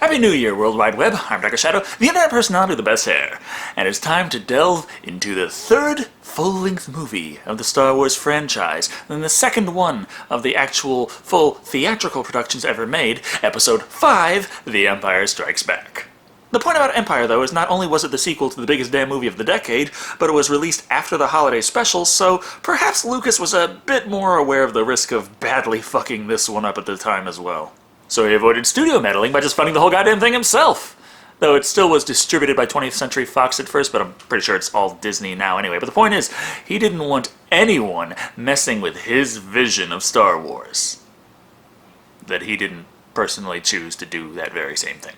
Happy New Year, World Wide Web. I'm Dr. Shado, the internet personality with the best hair. And it's time to delve into the third full-length movie of the Star Wars franchise, and the second one of the actual full theatrical productions ever made, Episode 5, The Empire Strikes Back. The point about Empire, though, is not only was it the sequel to the biggest damn movie of the decade, but it was released after the holiday special, so perhaps Lucas was a bit more aware of the risk of badly fucking this one up at the time as well. So he avoided studio meddling by just funding the whole goddamn thing himself. Though it still was distributed by 20th Century Fox at first, but I'm pretty sure it's all Disney now anyway. But the point is, he didn't want anyone messing with his vision of Star Wars. That he didn't personally choose to do that very same thing.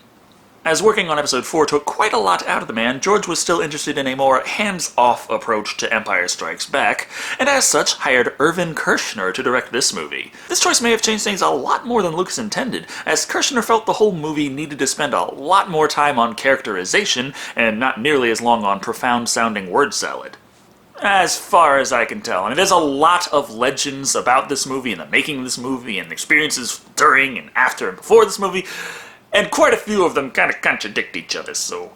As working on Episode 4 took quite a lot out of the man, George was still interested in a more hands-off approach to Empire Strikes Back, and as such hired Irvin Kershner to direct this movie. This choice may have changed things a lot more than Lucas intended, as Kershner felt the whole movie needed to spend a lot more time on characterization, and not nearly as long on profound-sounding word salad. As far as I can tell. I mean, there's a lot of legends about this movie and the making of this movie, and experiences during and after and before this movie, and quite a few of them kind of contradict each other, so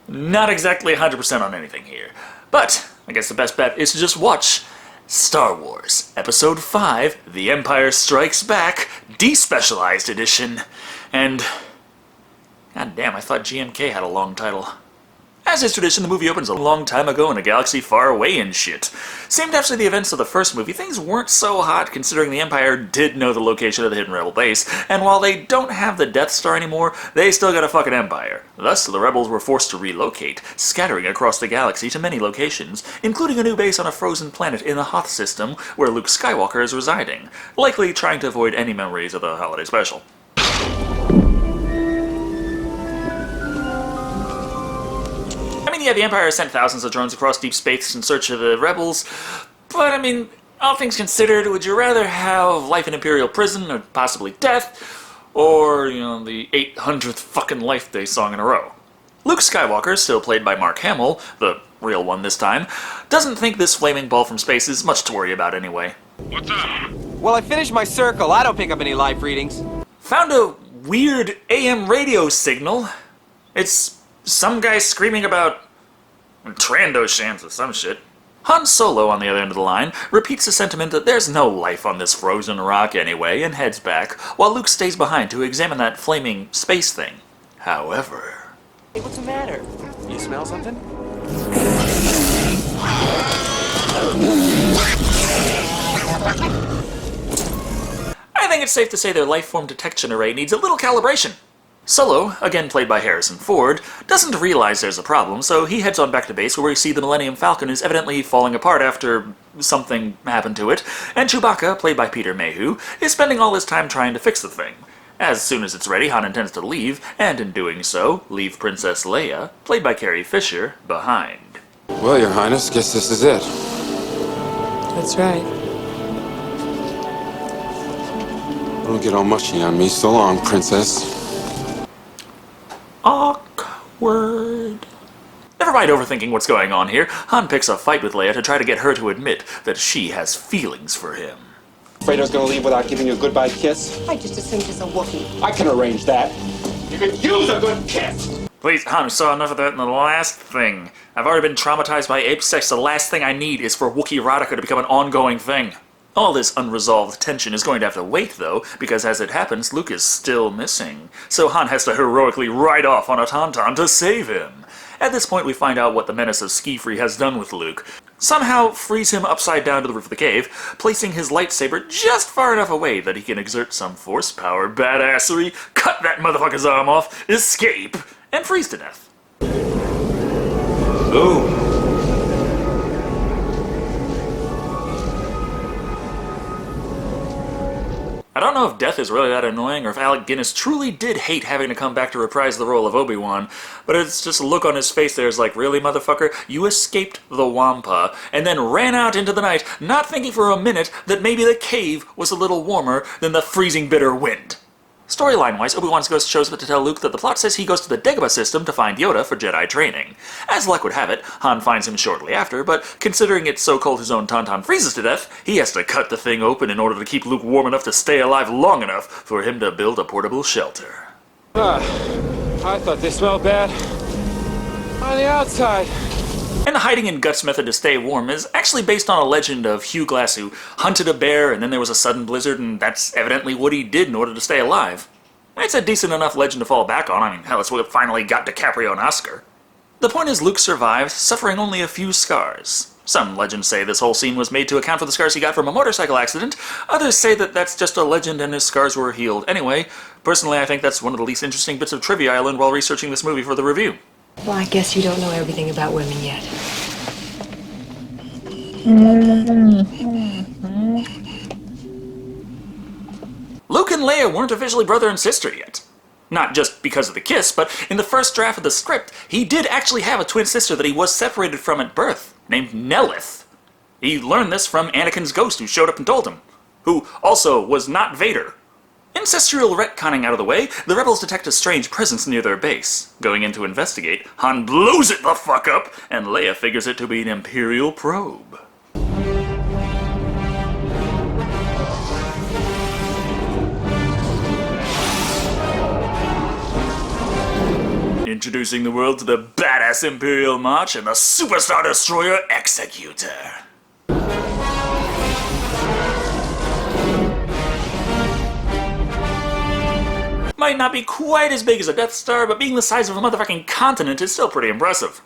not exactly 100% on anything here. But I guess the best bet is to just watch Star Wars Episode 5, The Empire Strikes Back, Despecialized Edition, and god damn, I thought GMK had a long title. As is tradition, the movie opens a long time ago in a galaxy far away and shit. Seemed after the events of the first movie, things weren't so hot considering the Empire did know the location of the hidden Rebel base, and while they don't have the Death Star anymore, they still got a fucking Empire. Thus, the Rebels were forced to relocate, scattering across the galaxy to many locations, including a new base on a frozen planet in the Hoth system where Luke Skywalker is residing, likely trying to avoid any memories of the holiday special. Yeah, the Empire sent thousands of drones across deep space in search of the Rebels, but I mean, all things considered, would you rather have life in Imperial prison, or possibly death, or, the 800th fucking Life Day song in a row? Luke Skywalker, still played by Mark Hamill, the real one this time, doesn't think this flaming ball from space is much to worry about anyway. What's up? Well, I finished my circle. I don't pick up any live readings. Found a weird AM radio signal. It's some guy screaming about Trandoshan's or some shit. Han Solo, on the other end of the line, repeats the sentiment that there's no life on this frozen rock anyway, and heads back, while Luke stays behind to examine that flaming space thing. However... Hey, what's the matter? You smell something? I think it's safe to say their life-form detection array needs a little calibration. Solo, again played by Harrison Ford, doesn't realize there's a problem, so he heads on back to base where we see the Millennium Falcon is evidently falling apart after something happened to it, and Chewbacca, played by Peter Mayhew, is spending all his time trying to fix the thing. As soon as it's ready, Han intends to leave, and in doing so, leave Princess Leia, played by Carrie Fisher, behind. Well, Your Highness, guess this is it. That's right. Don't get all mushy on me. So long, Princess. Awkward. Never mind overthinking what's going on here. Han picks a fight with Leia to try to get her to admit that she has feelings for him. Fredo's gonna leave without giving you a goodbye kiss? I just assumed it's a Wookiee. I can arrange that. You could use a good kiss! Please, Han, we saw enough of that in the last thing. I've already been traumatized by ape sex. The last thing I need is for Wookiee erotica to become an ongoing thing. All this unresolved tension is going to have to wait, though, because as it happens, Luke is still missing. So Han has to heroically ride off on a tauntaun to save him. At this point, we find out what the menace of Ski-Free has done with Luke. Somehow frees him upside down to the roof of the cave, placing his lightsaber just far enough away that he can exert some force power, badassery, cut that motherfucker's arm off, escape, and freeze to death. Boom. I don't know if death is really that annoying, or if Alec Guinness truly did hate having to come back to reprise the role of Obi-Wan, but it's just a look on his face there is like, really, motherfucker? You escaped the Wampa, and then ran out into the night, not thinking for a minute that maybe the cave was a little warmer than the freezing bitter wind. Storyline-wise, Obi-Wan's ghost shows up to tell Luke that the plot says he goes to the Dagobah system to find Yoda for Jedi training. As luck would have it, Han finds him shortly after, but considering it's so cold his own tauntaun freezes to death, he has to cut the thing open in order to keep Luke warm enough to stay alive long enough for him to build a portable shelter. I thought they smelled bad on the outside. And the hiding in guts method to stay warm is actually based on a legend of Hugh Glass who hunted a bear and then there was a sudden blizzard and that's evidently what he did in order to stay alive. It's a decent enough legend to fall back on. I mean, hell, it's what finally got DiCaprio an Oscar. The point is Luke survived, suffering only a few scars. Some legends say this whole scene was made to account for the scars he got from a motorcycle accident. Others say that that's just a legend and his scars were healed. Anyway, personally I think that's one of the least interesting bits of trivia I learned while researching this movie for the review. Well, I guess you don't know everything about women yet. Luke and Leia weren't officially brother and sister yet. Not just because of the kiss, but in the first draft of the script, he did actually have a twin sister that he was separated from at birth, named Nelith. He learned this from Anakin's ghost who showed up and told him, who also was not Vader. Ancestral retconning out of the way, the rebels detect a strange presence near their base. Going in to investigate, Han blows it the fuck up, and Leia figures it to be an Imperial probe. Introducing the world to the badass Imperial March and the Superstar Destroyer Executor. Might not be quite as big as a Death Star, but being the size of a motherfucking continent is still pretty impressive.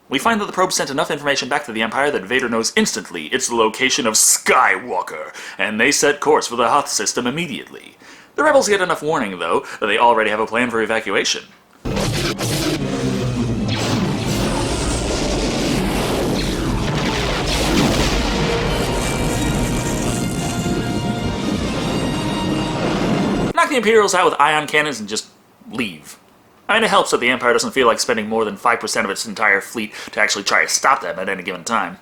We find that the probe sent enough information back to the Empire that Vader knows instantly it's the location of Skywalker, and they set course for the Hoth system immediately. The rebels get enough warning, though, that they already have a plan for evacuation. Knock the Imperials out with ion cannons and just leave. I mean, it helps that the Empire doesn't feel like spending more than 5% of its entire fleet to actually try to stop them at any given time.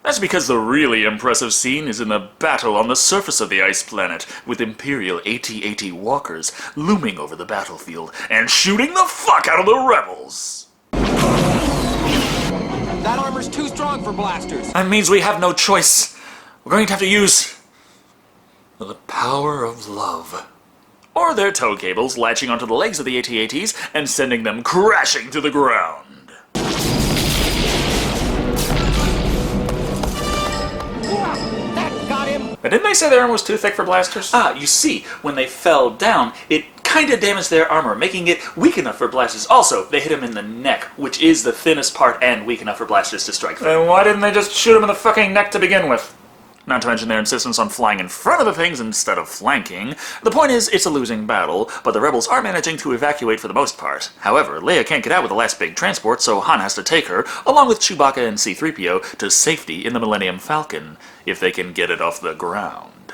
That's because the really impressive scene is in the battle on the surface of the ice planet, with Imperial AT-AT walkers looming over the battlefield and shooting the fuck out of the rebels! That armor's too strong for blasters. That means we have no choice. We're going to have to use the power of love. Or their tow cables latching onto the legs of the AT-ATs and sending them crashing to the ground. That got him. But didn't they say their armor was too thick for blasters? You see, when they fell down, it kinda damaged their armor, making it weak enough for blasters. Also, they hit him in the neck, which is the thinnest part and weak enough for blasters to strike through. Then why didn't they just shoot him in the fucking neck to begin with? Not to mention their insistence on flying in front of the things instead of flanking. The point is, it's a losing battle, but the rebels are managing to evacuate for the most part. However, Leia can't get out with the last big transport, so Han has to take her, along with Chewbacca and C-3PO, to safety in the Millennium Falcon, if they can get it off the ground.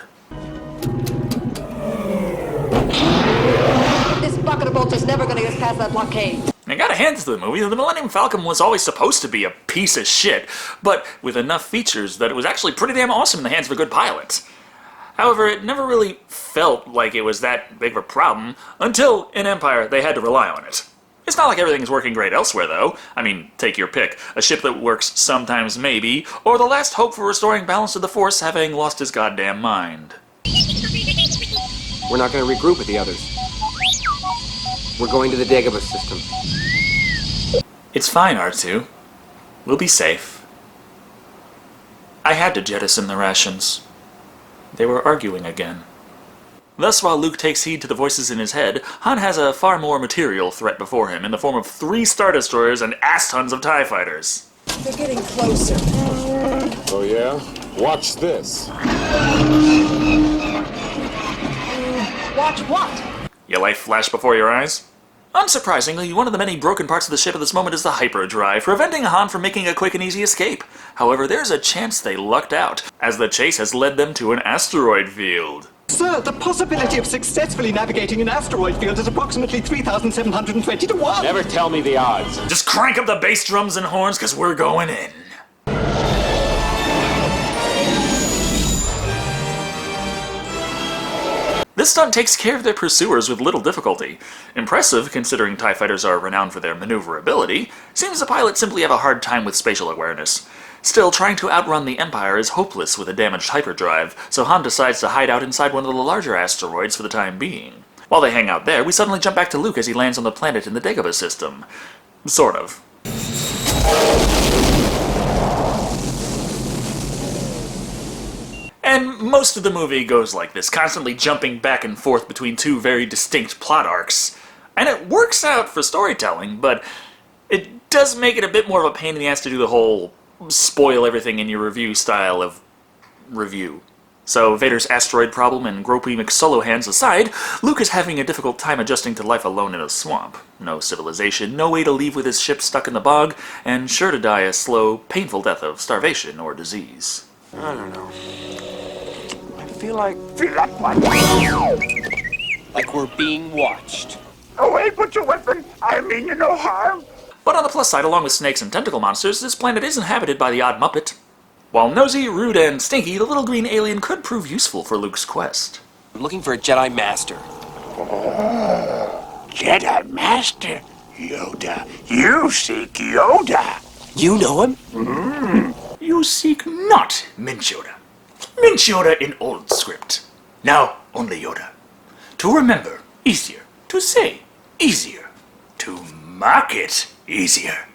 This bucket of bolts is never going to get us past that blockade. I gotta hand it to the movie, the Millennium Falcon was always supposed to be a piece of shit, but with enough features that it was actually pretty damn awesome in the hands of a good pilot. However, it never really felt like it was that big of a problem, until in Empire they had to rely on it. It's not like everything's working great elsewhere, though. I mean, take your pick. A ship that works sometimes maybe, or the last hope for restoring balance to the Force having lost his goddamn mind. We're not going to regroup with the others. We're going to the Dagobah system. It's fine, R2. We'll be safe. I had to jettison the rations. They were arguing again. Thus, while Luke takes heed to the voices in his head, Han has a far more material threat before him in the form of 3 Star Destroyers and ass tons of TIE fighters. They're getting closer. Oh yeah? Watch this. Watch what? Your life flash before your eyes? Unsurprisingly, one of the many broken parts of the ship at this moment is the hyperdrive, preventing Han from making a quick and easy escape. However, there's a chance they lucked out, as the chase has led them to an asteroid field. Sir, the possibility of successfully navigating an asteroid field is approximately 3,720 to 1. Never tell me the odds. Just crank up the bass drums and horns, cause we're going in. This stunt takes care of their pursuers with little difficulty. Impressive, considering TIE fighters are renowned for their maneuverability. Seems the pilots simply have a hard time with spatial awareness. Still, trying to outrun the Empire is hopeless with a damaged hyperdrive, so Han decides to hide out inside one of the larger asteroids for the time being. While they hang out there, we suddenly jump back to Luke as he lands on the planet in the Dagobah system. Sort of. And most of the movie goes like this, constantly jumping back and forth between two very distinct plot arcs. And it works out for storytelling, but it does make it a bit more of a pain in the ass to do the whole spoil everything in your review style of review. So Vader's asteroid problem and gropey McSolo hands aside, Luke is having a difficult time adjusting to life alone in a swamp. No civilization, no way to leave with his ship stuck in the bog, and sure to die a slow, painful death of starvation or disease. I don't know. I feel like what? Like we're being watched. Oh, hey, put your weapon. I mean you no harm. But on the plus side, along with snakes and tentacle monsters, this planet is inhabited by the odd Muppet. While nosy, rude, and stinky, the little green alien could prove useful for Luke's quest. I'm looking for a Jedi Master. Jedi Master? Yoda. You seek Yoda. You know him? You seek not Minch Yoda. Minch Yoda in old script. Now only Yoda. To remember, easier. To say, easier. To market, easier.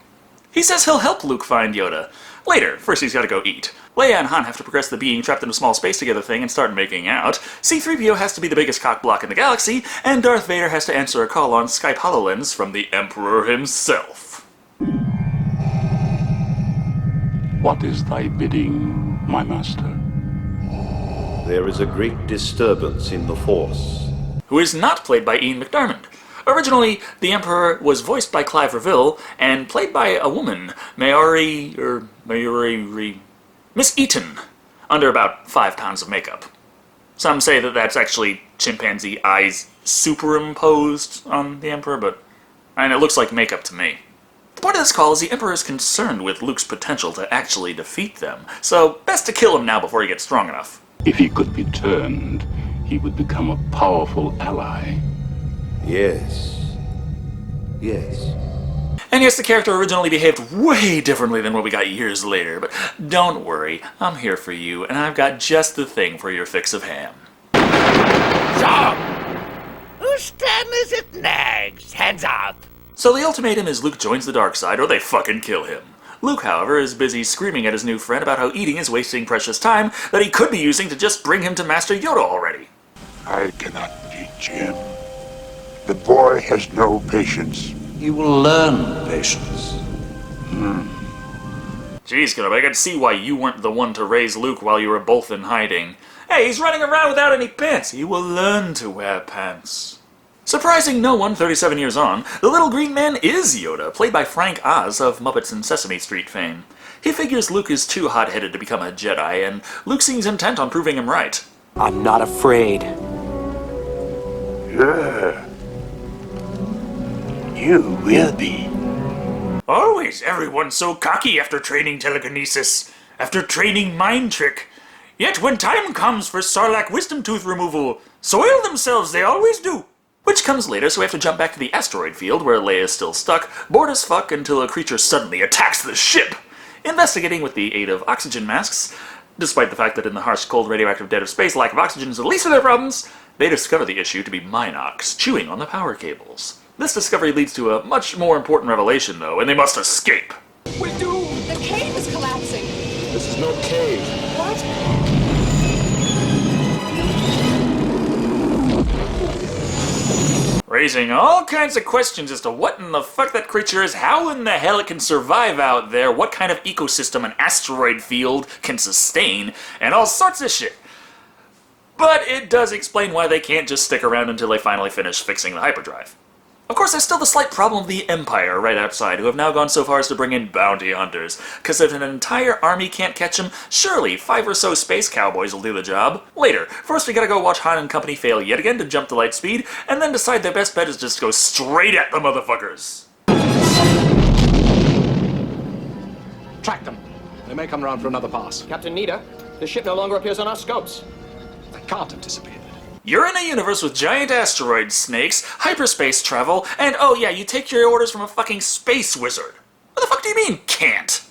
He says he'll help Luke find Yoda. Later, first he's gotta go eat. Leia and Han have to progress the being trapped in a small space together thing and start making out. C-3PO has to be the biggest cockblock in the galaxy, and Darth Vader has to answer a call on Skype HoloLens from the Emperor himself. What is thy bidding, my master? There is a great disturbance in the Force. Who is not played by Ian McDiarmid. Originally, the Emperor was voiced by Clive Reville and played by a woman, Miss Eaton, under about 5 pounds of makeup. Some say that that's actually chimpanzee eyes superimposed on the Emperor, and it looks like makeup to me. The point of this call is the Emperor is concerned with Luke's potential to actually defeat them, so best to kill him now before he gets strong enough. If he could be turned, he would become a powerful ally. Yes. Yes. And yes, the character originally behaved way differently than what we got years later, but don't worry, I'm here for you, and I've got just the thing for your fix of ham. Stop! Whose stand is it next? Hands up! So the ultimatum is Luke joins the dark side, or they fucking kill him. Luke, however, is busy screaming at his new friend about how eating is wasting precious time that he could be using to just bring him to Master Yoda already. I cannot teach him. The boy has no patience. He will learn patience. Jeez, Kenobi, I can see why you weren't the one to raise Luke while you were both in hiding. Hey, he's running around without any pants. He will learn to wear pants. Surprising no one 37 years on, the little green man is Yoda, played by Frank Oz of Muppets and Sesame Street fame. He figures Luke is too hot-headed to become a Jedi, and Luke seems intent on proving him right. I'm not afraid. Yeah. You will be. Always everyone so cocky after training telekinesis, after training mind trick. Yet when time comes for Sarlacc wisdom tooth removal, soil themselves they always do. Which comes later, so we have to jump back to the asteroid field where Leia is still stuck, bored as fuck until a creature suddenly attacks the ship. Investigating with the aid of oxygen masks, despite the fact that in the harsh, cold, radioactive dead of space, lack of oxygen is the least of their problems, they discover the issue to be Minox, chewing on the power cables. This discovery leads to a much more important revelation, though, and they must escape. We're doomed. The cave is collapsing. This is no cave. What? Raising all kinds of questions as to what in the fuck that creature is, how in the hell it can survive out there, what kind of ecosystem an asteroid field can sustain, and all sorts of shit. But it does explain why they can't just stick around until they finally finish fixing the hyperdrive. Of course, there's still the slight problem of the Empire right outside, who have now gone so far as to bring in bounty hunters, because if an entire army can't catch them, surely 5 or so space cowboys will do the job. Later, first we gotta go watch Han and company fail yet again to jump to light speed, and then decide their best bet is just go straight at the motherfuckers. Track them. They may come around for another pass. Captain Nita, the ship no longer appears on our scopes. They can't anticipate it. You're in a universe with giant asteroids, snakes, hyperspace travel, and oh yeah, you take your orders from a fucking space wizard. What the fuck do you mean, can't?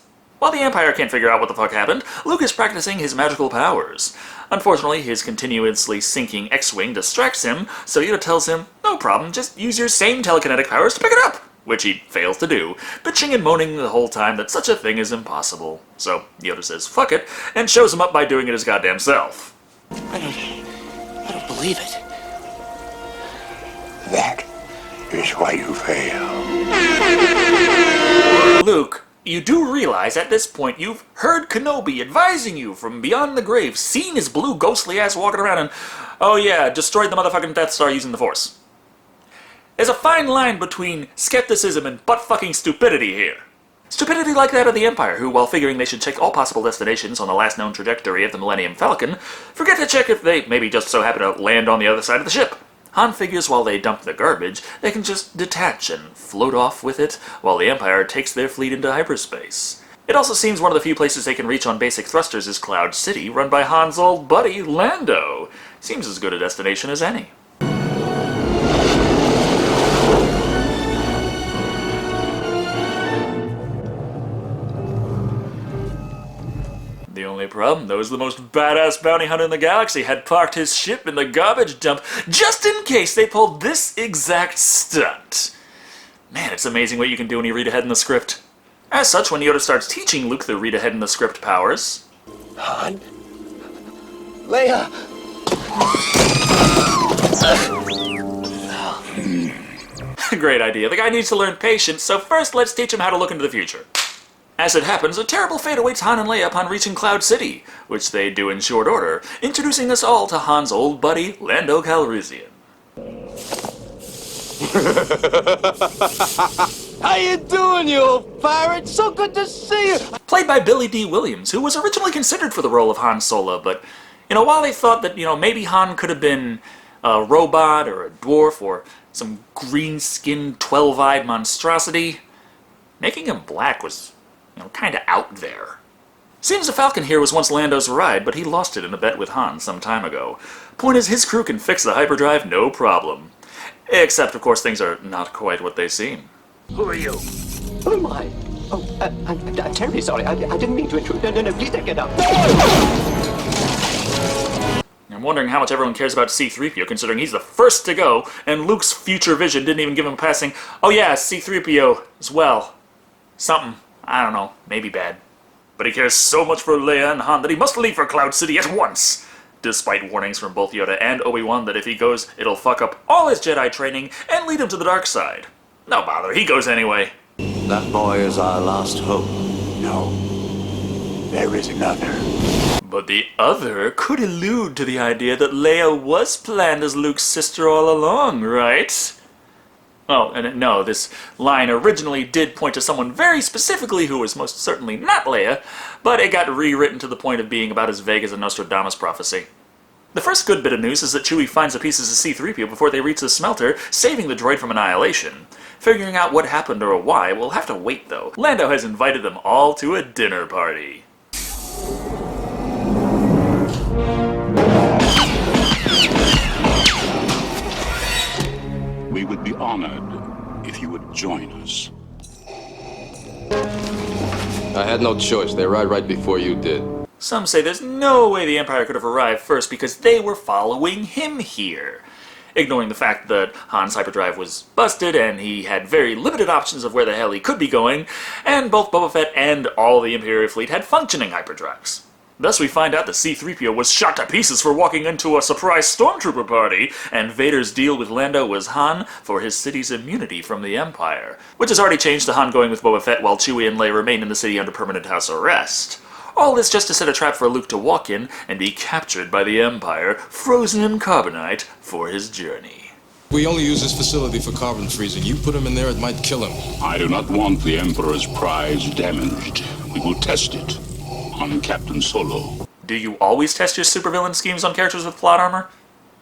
While the Empire can't figure out what the fuck happened, Luke is practicing his magical powers. Unfortunately, his continuously sinking X-Wing distracts him, so Yoda tells him, no problem, just use your same telekinetic powers to pick it up, which he fails to do, bitching and moaning the whole time that such a thing is impossible. So Yoda says fuck it, and shows him up by doing it his goddamn self. I don't believe it. That is why you fail. Luke, you do realize at this point you've heard Kenobi advising you from beyond the grave, seen his blue ghostly ass walking around and, oh yeah, destroyed the motherfucking Death Star using the Force. There's a fine line between skepticism and butt-fucking stupidity here. Stupidity like that of the Empire, who, while figuring they should check all possible destinations on the last known trajectory of the Millennium Falcon, forget to check if they maybe just so happen to land on the other side of the ship. Han figures while they dump the garbage, they can just detach and float off with it, while the Empire takes their fleet into hyperspace. It also seems one of the few places they can reach on basic thrusters is Cloud City, run by Han's old buddy, Lando. Seems as good a destination as any. The only problem, though, is the most badass bounty hunter in the galaxy had parked his ship in the garbage dump just in case they pulled this exact stunt. Man, it's amazing what you can do when you read ahead in the script. As such, when Yoda starts teaching Luke the read ahead in the script powers... Han? Leia! Great idea. The guy needs to learn patience, so first let's teach him how to look into the future. As it happens, a terrible fate awaits Han and Leia upon reaching Cloud City, which they do in short order, introducing us all to Han's old buddy, Lando Calrissian. How you doing, you old pirate? So good to see you! Played by Billy D. Williams, who was originally considered for the role of Han Solo, but, while they thought that, maybe Han could have been a robot or a dwarf or some green-skinned, 12-eyed monstrosity, making him black was... kinda out there. Seems the Falcon here was once Lando's ride, but he lost it in a bet with Han some time ago. Point is, his crew can fix the hyperdrive no problem. Except, of course, things are not quite what they seem. Who are you? Who am I? Oh, I'm terribly sorry. I didn't mean to intrude. No, please don't get up. I'm wondering how much everyone cares about C-3PO, considering he's the first to go, and Luke's future vision didn't even give him a passing, oh yeah, C-3PO as well. Something. I don't know, maybe bad. But he cares so much for Leia and Han that he must leave for Cloud City at once! Despite warnings from both Yoda and Obi-Wan that if he goes, it'll fuck up all his Jedi training and lead him to the dark side. No bother, he goes anyway. That boy is our last hope. No. There is another. But the other could allude to the idea that Leia was planned as Luke's sister all along, right? Oh, and no, this line originally did point to someone very specifically who was most certainly not Leia, but it got rewritten to the point of being about as vague as a Nostradamus prophecy. The first good bit of news is that Chewie finds the pieces of C-3PO before they reach the smelter, saving the droid from annihilation. Figuring out what happened or why, we'll have to wait though. Lando has invited them all to a dinner party. We would be honored if you would join us. I had no choice. They arrived right before you did. Some say there's no way the Empire could have arrived first because they were following him here. Ignoring the fact that Han's hyperdrive was busted and he had very limited options of where the hell he could be going, and both Boba Fett and all the Imperial fleet had functioning hyperdrives. Thus we find out that C-3PO was shot to pieces for walking into a surprise stormtrooper party, and Vader's deal with Lando was Han for his city's immunity from the Empire, which has already changed to Han going with Boba Fett while Chewie and Leia remain in the city under permanent house arrest. All this just to set a trap for Luke to walk in and be captured by the Empire, frozen in carbonite, for his journey. We only use this facility for carbon freezing. You put him in there, it might kill him. I do not want the Emperor's prize damaged. We will test it on Captain Solo. Do you always test your supervillain schemes on characters with plot armor?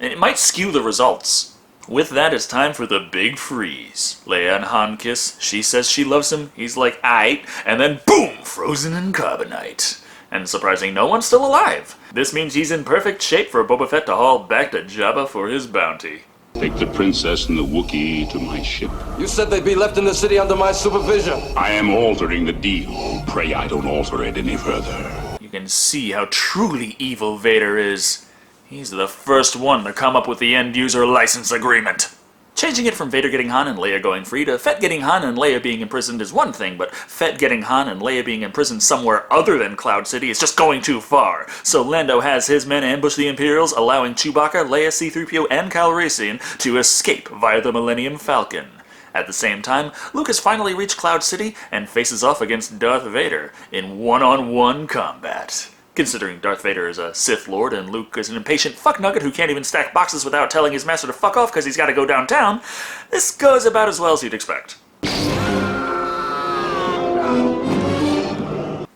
It might skew the results. With that, it's time for the big freeze. Leia and Han kiss, she says she loves him, he's like, aight, and then boom, frozen in carbonite. And surprising no one's still alive. This means he's in perfect shape for Boba Fett to haul back to Jabba for his bounty. Take the princess and the Wookiee to my ship. You said they'd be left in the city under my supervision. I am altering the deal. Pray I don't alter it any further. You can see how truly evil Vader is. He's the first one to come up with the end-user license agreement. Changing it from Vader getting Han and Leia going free to Fett getting Han and Leia being imprisoned is one thing, but Fett getting Han and Leia being imprisoned somewhere other than Cloud City is just going too far. So Lando has his men ambush the Imperials, allowing Chewbacca, Leia, C-3PO, and Calrissian to escape via the Millennium Falcon. At the same time, Luke has finally reached Cloud City and faces off against Darth Vader in one-on-one combat. Considering Darth Vader is a Sith Lord and Luke is an impatient fucknugget who can't even stack boxes without telling his master to fuck off because he's got to go downtown, this goes about as well as you'd expect.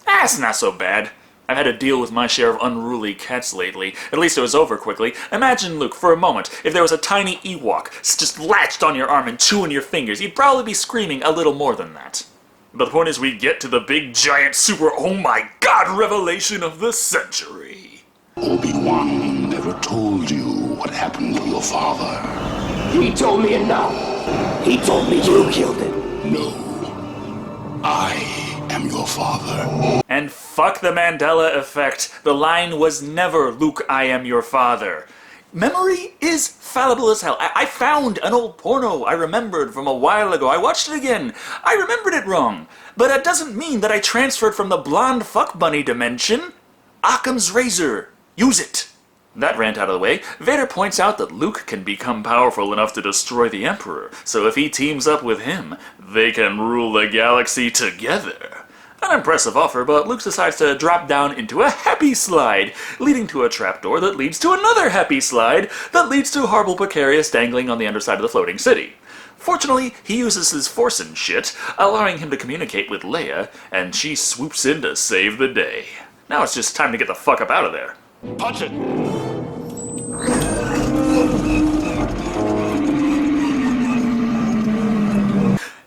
It's not so bad. I've had to deal with my share of unruly cats lately. At least it was over quickly. Imagine, Luke, for a moment, if there was a tiny Ewok just latched on your arm and chewing your fingers, you'd probably be screaming a little more than that. But the point is we get to the big, giant, super, oh my god, revelation of the century. Obi-Wan never told you what happened to your father. He told me enough. He told me you killed him. No. I am your father. And fuck the Mandela effect. The line was never, Luke, I am your father. Memory is fallible as hell. I found an old porno I remembered from a while ago. I watched it again. I remembered it wrong. But that doesn't mean that I transferred from the blonde fuck bunny dimension. Occam's razor. Use it. That rant out of the way, Vader points out that Luke can become powerful enough to destroy the Emperor, so if he teams up with him, they can rule the galaxy together. An impressive offer, but Luke decides to drop down into a happy slide, leading to a trapdoor that leads to another happy slide that leads to Horrible Precarious dangling on the underside of the floating city. Fortunately, he uses his force and shit, allowing him to communicate with Leia, and she swoops in to save the day. Now it's just time to get the fuck up out of there. Punch it!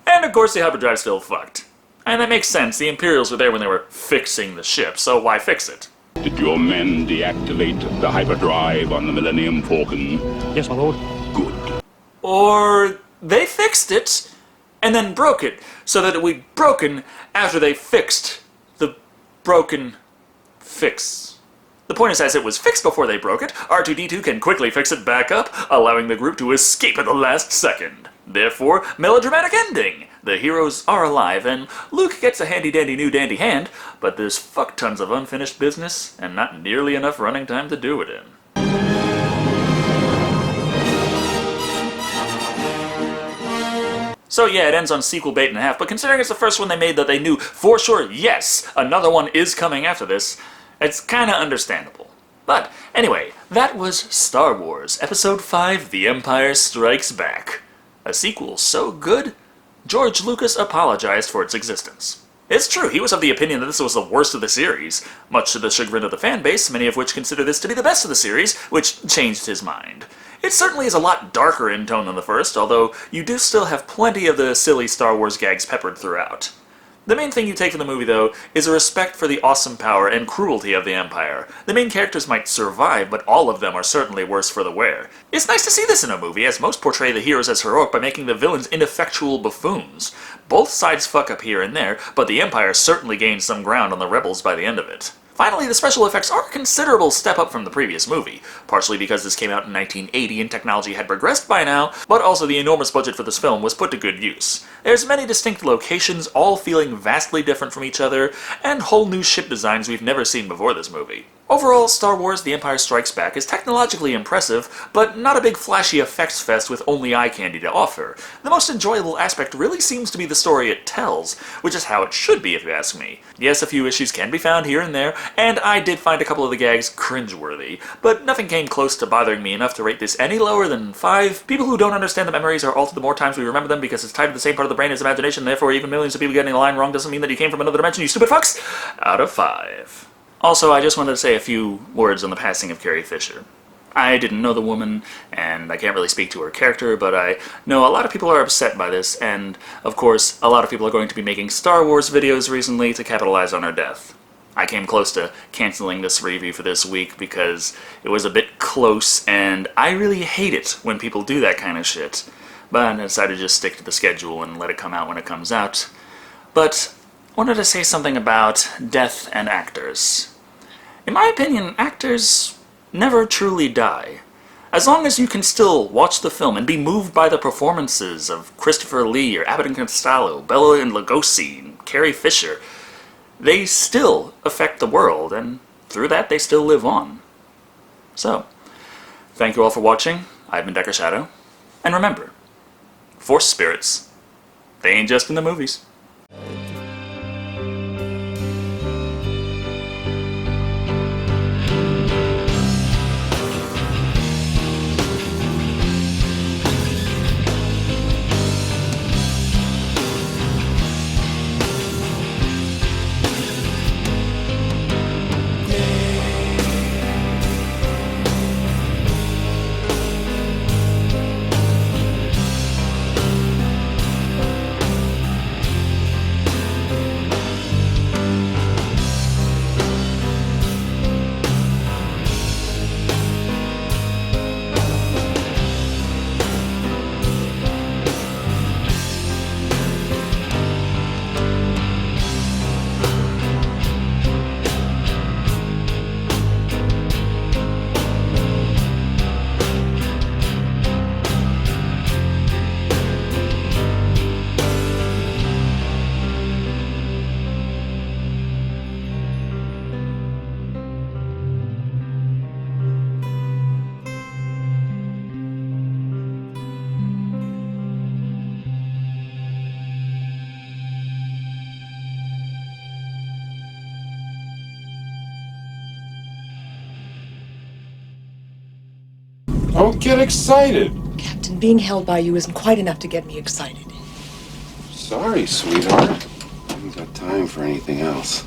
And of course the hyperdrive's still fucked. And that makes sense, the Imperials were there when they were fixing the ship, so why fix it? Did your men deactivate the hyperdrive on the Millennium Falcon? Yes, my lord. Good. Or they fixed it, and then broke it, so that it would be broken after they fixed the broken fix. The point is, as it was fixed before they broke it, R2-D2 can quickly fix it back up, allowing the group to escape at the last second. Therefore, melodramatic ending. The heroes are alive, and Luke gets a handy-dandy new dandy hand, but there's fuck tons of unfinished business, and not nearly enough running time to do it in. So yeah, it ends on sequel bait and a half, but considering it's the first one they made that they knew for sure, yes, another one is coming after this, it's kinda understandable. But anyway, that was Star Wars Episode 5, The Empire Strikes Back. A sequel so good, George Lucas apologized for its existence. It's true, he was of the opinion that this was the worst of the series, much to the chagrin of the fanbase, many of which consider this to be the best of the series, which changed his mind. It certainly is a lot darker in tone than the first, although you do still have plenty of the silly Star Wars gags peppered throughout. The main thing you take from the movie, though, is a respect for the awesome power and cruelty of the Empire. The main characters might survive, but all of them are certainly worse for the wear. It's nice to see this in a movie, as most portray the heroes as heroic by making the villains ineffectual buffoons. Both sides fuck up here and there, but the Empire certainly gains some ground on the rebels by the end of it. Finally, the special effects are a considerable step up from the previous movie, partially because this came out in 1980 and technology had progressed by now, but also the enormous budget for this film was put to good use. There's many distinct locations, all feeling vastly different from each other, and whole new ship designs we've never seen before this movie. Overall, Star Wars The Empire Strikes Back is technologically impressive, but not a big flashy effects fest with only eye candy to offer. The most enjoyable aspect really seems to be the story it tells, which is how it should be if you ask me. Yes, a few issues can be found here and there, and I did find a couple of the gags cringeworthy, but nothing came close to bothering me enough to rate this any lower than 5. People who don't understand that memories are altered the more times we remember them because it's tied to the same part of the brain as imagination, therefore even millions of people getting the line wrong doesn't mean that you came from another dimension, you stupid fucks! Out of 5. Also, I just wanted to say a few words on the passing of Carrie Fisher. I didn't know the woman, and I can't really speak to her character, but I know a lot of people are upset by this, and, of course, a lot of people are going to be making Star Wars videos recently to capitalize on her death. I came close to canceling this review for this week because it was a bit close, and I really hate it when people do that kind of shit. But I decided to just stick to the schedule and let it come out when it comes out. But I wanted to say something about death and actors. In my opinion, actors never truly die. As long as you can still watch the film and be moved by the performances of Christopher Lee or Abbott and Costello, Bela Lugosi, and Carrie Fisher, they still affect the world, and through that they still live on. So, thank you all for watching. I've been Decker Shado, and remember, Force spirits, they ain't just in the movies. Don't get excited. Captain, being held by you isn't quite enough to get me excited. Sorry, sweetheart. I haven't got time for anything else.